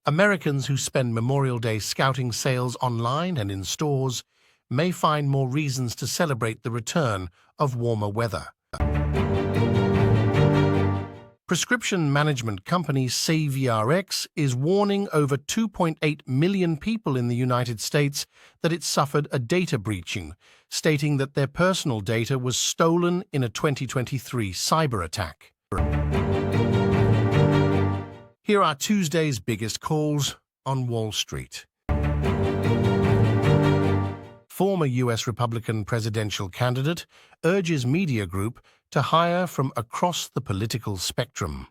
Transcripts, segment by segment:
Americans who spend Memorial Day scouting sales online and in stores may find more reasons to celebrate the return of warmer weather. Prescription management company CVRx is warning over 2.8 million people in the United States that it suffered a data breaching, stating that their personal data was stolen in a 2023 cyber attack. Here are Tuesday's biggest calls on Wall Street. Former U.S. Republican presidential candidate urges media group to hire from across the political spectrum.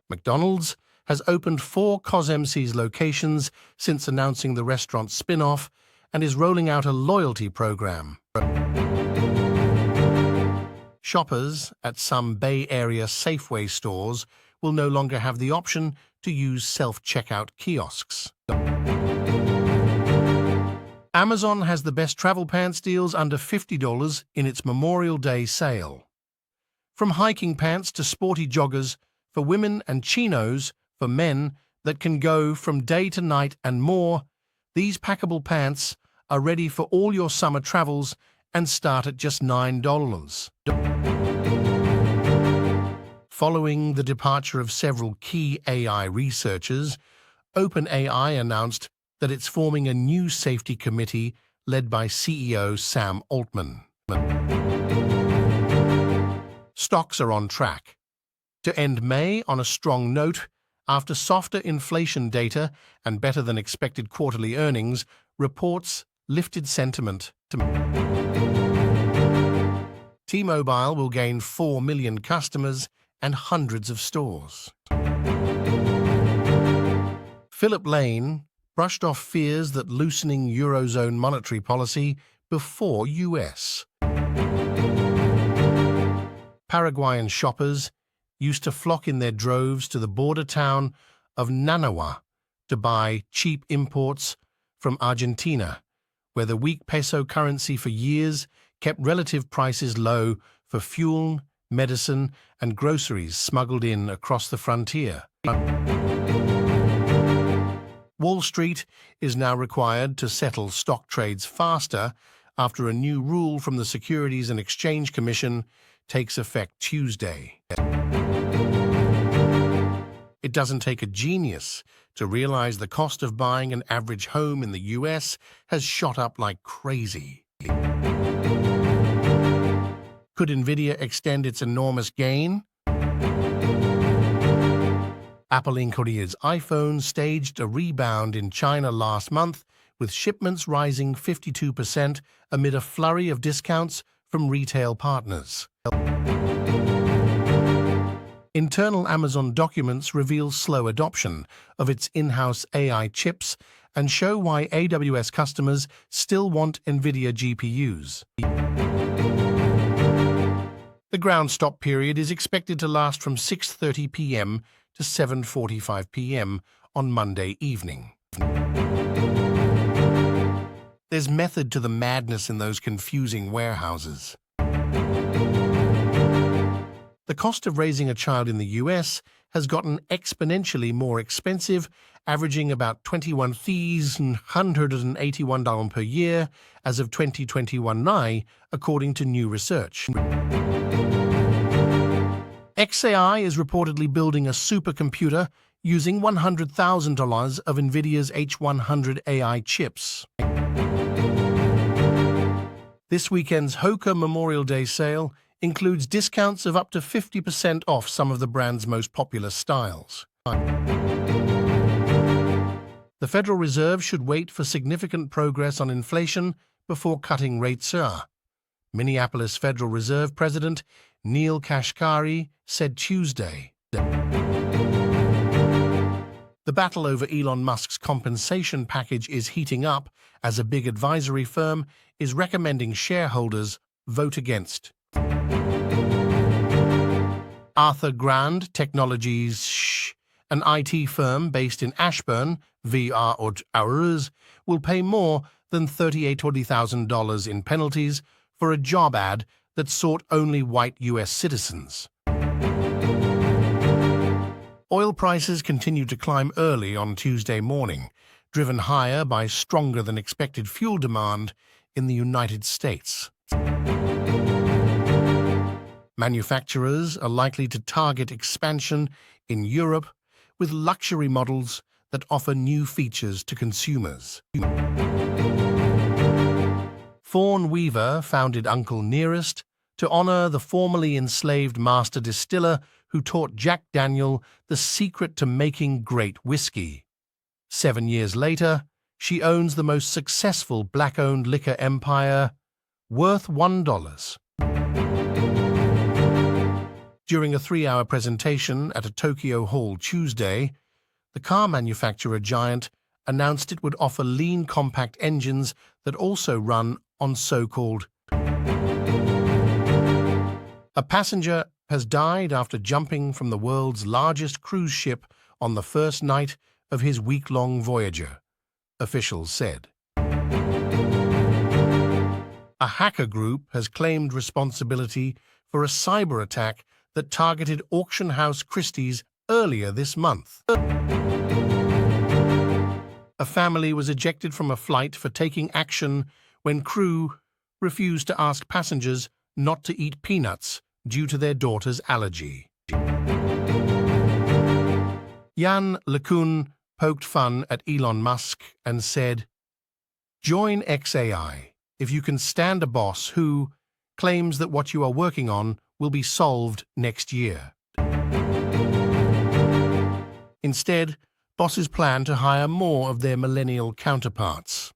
McDonald's has opened 4 CosMc's locations since announcing the restaurant spinoff and is rolling out a loyalty program. Shoppers at some Bay Area Safeway stores will no longer have the option to use self-checkout kiosks. Amazon has the best travel pants deals under $50 in its Memorial Day sale. From hiking pants to sporty joggers for women and chinos for men that can go from day to night and more, these packable pants are ready for all your summer travels and start at just $9. Following the departure of several key AI researchers, OpenAI announced that it's forming a new safety committee led by CEO Sam Altman. Stocks are on track to end May on a strong note after softer inflation data and better-than-expected quarterly earnings reports lifted sentiment. T-Mobile will gain 4 million customers and hundreds of stores. Philip Lane brushed off fears that loosening Eurozone monetary policy before US. Paraguayan shoppers used to flock in their droves to the border town of Nanawa to buy cheap imports from Argentina, where the weak peso currency for years kept relative prices low for fuel, medicine, and groceries smuggled in across the frontier. Wall Street is now required to settle stock trades faster after a new rule from the Securities and Exchange Commission takes effect Tuesday. It doesn't take a genius to realize the cost of buying an average home in the US has shot up like crazy. Could Nvidia extend its enormous gain? Apple Inc. Korea's iPhone staged a rebound in China last month, with shipments rising 52% amid a flurry of discounts from retail partners. Internal Amazon documents reveal slow adoption of its in-house AI chips and show why AWS customers still want Nvidia GPUs. The ground stop period is expected to last from 6:30 p.m. to 7:45 p.m. on Monday evening. There's method to the madness in those confusing warehouses. The cost of raising a child in the US has gotten exponentially more expensive, averaging about $21,181 per year as of 2021, according to new research. xAI is reportedly building a supercomputer using $100,000 of Nvidia's H100 AI chips. This weekend's Hoka Memorial Day sale includes discounts of up to 50% off some of the brand's most popular styles. The Federal Reserve should wait for significant progress on inflation before cutting rates. Minneapolis Federal Reserve President Neil Kashkari said Tuesday. The battle over Elon Musk's compensation package is heating up as a big advisory firm is recommending shareholders vote against. Arthur Grand Technologies, an IT firm based in Ashburn, VR Hours, will pay more than $38,000 in penalties for a job ad that sought only white U.S. citizens. Oil prices continued to climb early on Tuesday morning, driven higher by stronger-than-expected fuel demand in the United States. Manufacturers are likely to target expansion in Europe with luxury models that offer new features to consumers. Fawn Weaver founded Uncle Nearest to honor the formerly enslaved master distiller who taught Jack Daniel the secret to making great whiskey. 7 years later, she owns the most successful black-owned liquor empire, worth $1. During a 3-hour presentation at a Tokyo hall Tuesday, the car manufacturer giant announced it would offer lean compact engines that also run on so-called. A passenger has died after jumping from the world's largest cruise ship on the first night of his week-long Voyager, officials said. A hacker group has claimed responsibility for a cyber attack that targeted auction house Christie's earlier this month. A family was ejected from a flight for taking action when crew refused to ask passengers not to eat peanuts due to their daughter's allergy. Jan LeCun poked fun at Elon Musk and said, "Join XAI if you can stand a boss who claims that what you are working on will be solved next year." Instead, bosses plan to hire more of their millennial counterparts.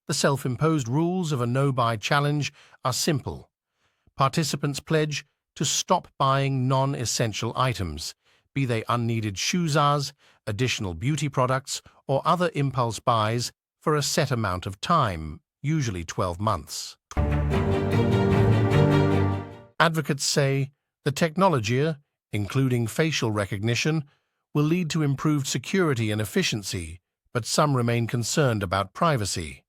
The self-imposed rules of a no-buy challenge are simple. Participants pledge to stop buying non-essential items, be they unneeded shoes, additional beauty products, or other impulse buys for a set amount of time, usually 12 months. Advocates say the technology, including facial recognition, will lead to improved security and efficiency, but some remain concerned about privacy.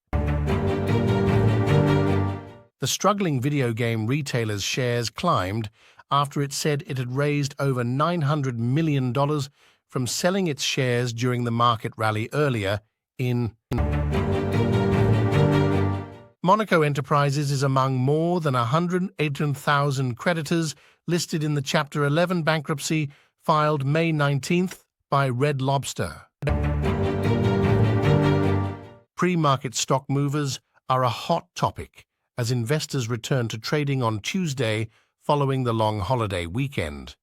The struggling video game retailer's shares climbed after it said it had raised over $900 million from selling its shares during the market rally earlier in. Monaco Enterprises is among more than 118,000 creditors listed in the Chapter 11 bankruptcy filed May 19th by Red Lobster. Pre-market stock movers are a hot topic as investors return to trading on Tuesday following the long holiday weekend.